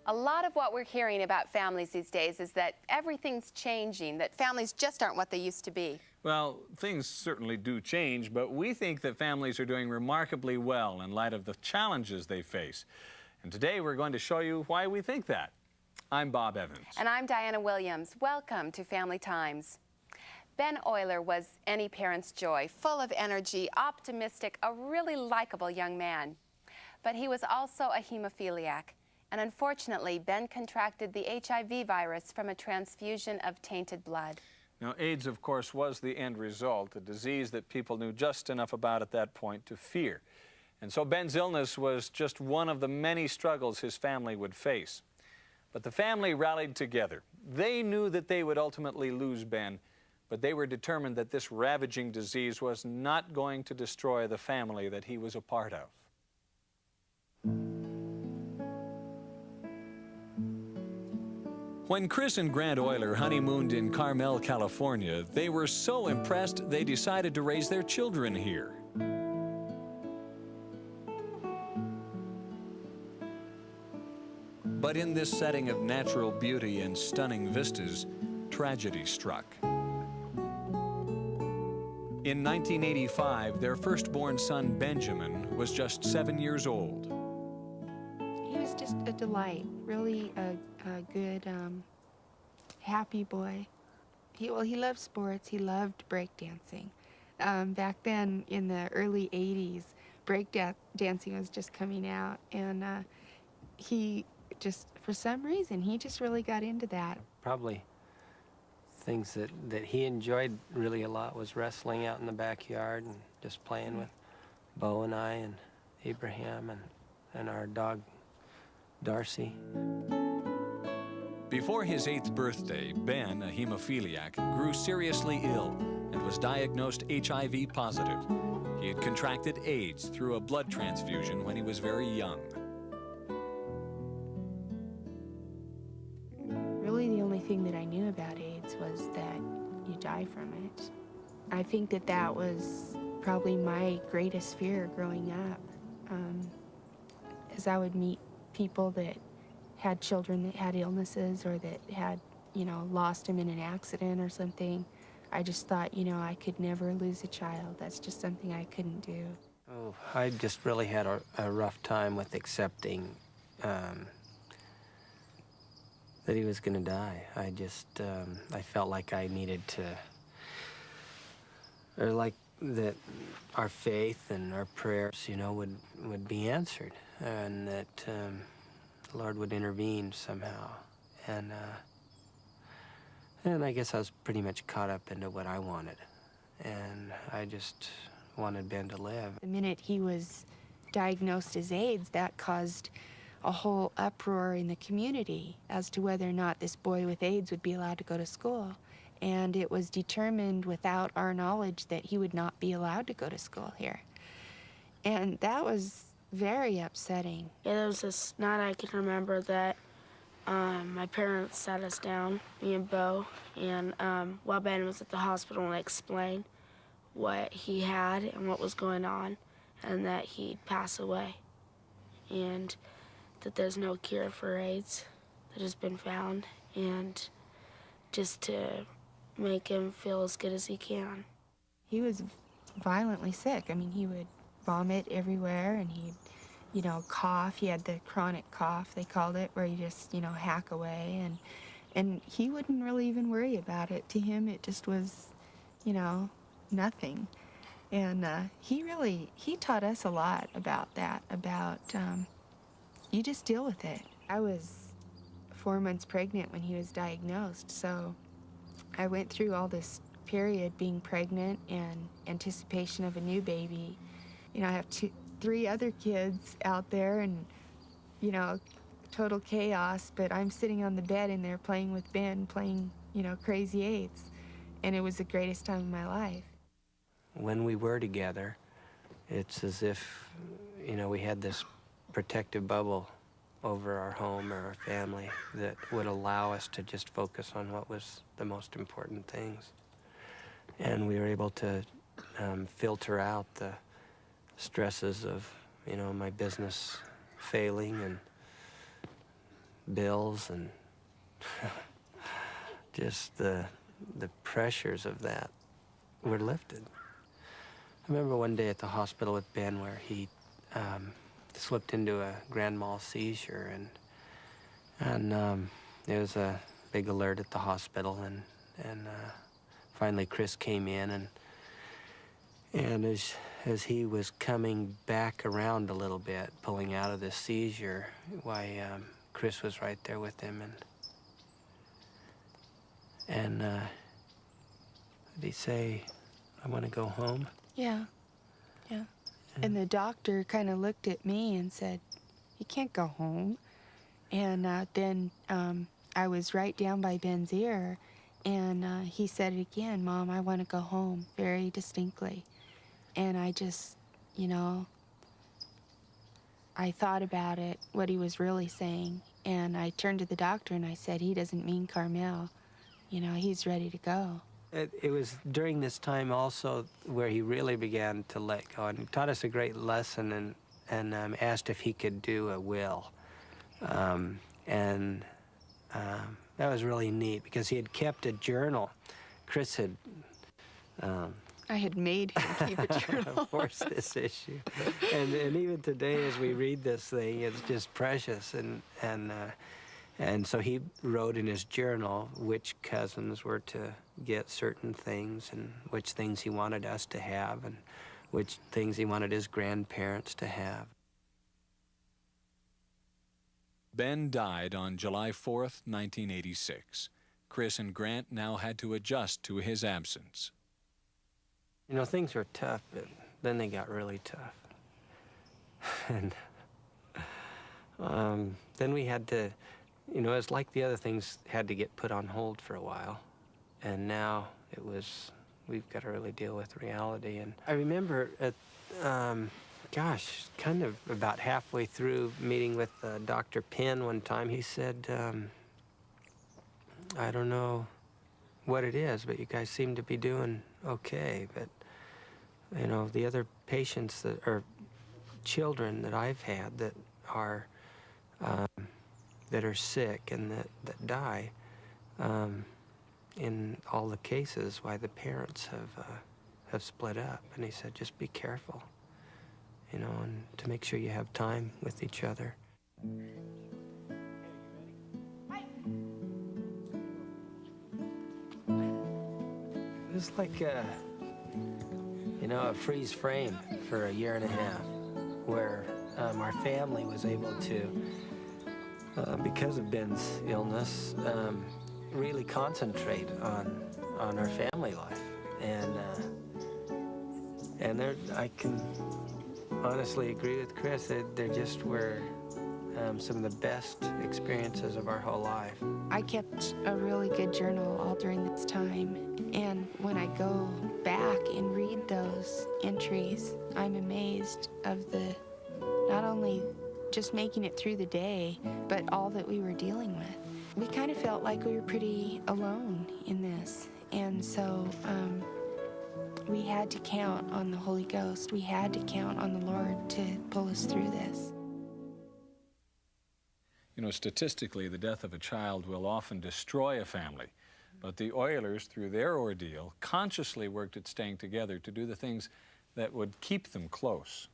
A lot of what we're hearing about families these days is that everything's changing, that families just aren't what they used to be. Well, things certainly do change, but we think that families are doing remarkably well in light of the challenges they face. And today we're going to show you why we think that. I'm Bob Evans. And I'm Diana Williams. Welcome to Family Times. Ben Oyler was any parent's joy, full of energy, optimistic, a really likable young man. But he was also a hemophiliac. And unfortunately, Ben contracted the HIV virus from a transfusion of tainted blood. Now, AIDS, of course, was the end result, a disease that people knew just enough about at that point to fear. And so Ben's illness was just one of the many struggles his family would face. But the family rallied together. They knew that they would ultimately lose Ben, but they were determined that this ravaging disease was not going to destroy the family that he was a part of. When Chris and Grant Oyler honeymooned in Carmel, California, they were so impressed they decided to raise their children here. But in this setting of natural beauty and stunning vistas, tragedy struck. In 1985, their firstborn son, Benjamin, was just 7 years old. He was just a delight, really a good, happy boy. He loved sports. He loved breakdancing. Back then, in the early 80s, breakdancing was just coming out, and he just, for some reason, he just really got into that. Probably things that he enjoyed really a lot was wrestling out in the backyard and just playing with Bo and I and Abraham and our dog, Darcy. Before his 8th birthday, Ben, a hemophiliac, grew seriously ill and was diagnosed HIV positive. He had contracted AIDS through a blood transfusion when he was very young. Really, the only thing that I knew about AIDS was that you die from it. I think that was probably my greatest fear growing up, as I would meet people that had children that had illnesses or that had, lost them in an accident or something. I just thought, I could never lose a child. That's just something I couldn't do. Oh, I just really had a rough time with accepting that he was going to die. I just, I felt like I needed to, or like that our faith and our prayers, would be answered, and that the Lord would intervene somehow. And I guess I was pretty much caught up into what I wanted, and I just wanted Ben to live. The minute he was diagnosed as AIDS, that caused a whole uproar in the community as to whether or not this boy with AIDS would be allowed to go to school. And it was determined without our knowledge that he would not be allowed to go to school here. And that was very upsetting. Yeah, there was this night I can remember that my parents sat us down, me and Bo, and while Ben was at the hospital, and explained what he had and what was going on, and that he'd pass away, and that there's no cure for AIDS that has been found, and just to make him feel as good as he can. He was violently sick. I mean, he would vomit everywhere, and he'd, cough. He had the chronic cough, they called it, where you just, hack away, and he wouldn't really even worry about it. To him, it just was, nothing. And he taught us a lot about that, about you just deal with it. I was 4 months pregnant when he was diagnosed, so I went through all this period being pregnant and anticipation of a new baby. I have 3 other kids out there and, total chaos, but I'm sitting on the bed in there playing with Ben, playing, Crazy Eights, and it was the greatest time of my life. When we were together, it's as if, we had this protective bubble over our home or our family that would allow us to just focus on what was the most important things. And we were able to filter out the stresses of, my business failing and bills and just the pressures of that were lifted. I remember one day at the hospital with Ben where he slipped into a grand mal seizure, and there was a big alert at the hospital, and finally Chris came in, and as he was coming back around a little bit, pulling out of this seizure, why Chris was right there with him, and did he say, "I want to go home"? Yeah, yeah. And the doctor kind of looked at me and said, "You can't go home." And then I was right down by Ben's ear, and he said it again, "Mom, I want to go home," very distinctly. And I just, you know, I thought about it, what he was really saying, and I turned to the doctor and I said, "He doesn't mean Carmel. You know, he's ready to go." It was during this time also where he really began to let go and taught us a great lesson, and asked if he could do a will. That was really neat because he had kept a journal. Chris had I had made him keep a journal. forced this issue. And even today as we read this thing, it's just precious. And so he wrote in his journal which cousins were to get certain things and which things he wanted us to have and which things he wanted his grandparents to have. Ben died on July 4th, 1986. Chris and Grant now had to adjust to his absence. You know, things were tough, but then they got really tough. And then we had to, you know, it's like the other things had to get put on hold for a while. And now it was, we've got to really deal with reality. And I remember at, gosh, kind of about halfway through meeting with Dr. Penn one time, he said, "I don't know what it is, but you guys seem to be doing okay. But, you know, the other patients that are children that I've had that are sick and that die, in all the cases, why the parents have split up." And he said, "Just be careful, you know, and to make sure you have time with each other." It was like a freeze frame for a year and a half, where our family was able to, because of Ben's illness, really concentrate on our family life. And I can honestly agree with Chris that there just were some of the best experiences of our whole life. I kept a really good journal all during this time, and when I go back and read those entries, I'm amazed of the, not only just making it through the day, but all that we were dealing with. We kind of felt like we were pretty alone in this, and so we had to count on the Holy Ghost. We had to count on the Lord to pull us through this. You know, statistically, the death of a child will often destroy a family. But the Oylers, through their ordeal, consciously worked at staying together to do the things that would keep them close.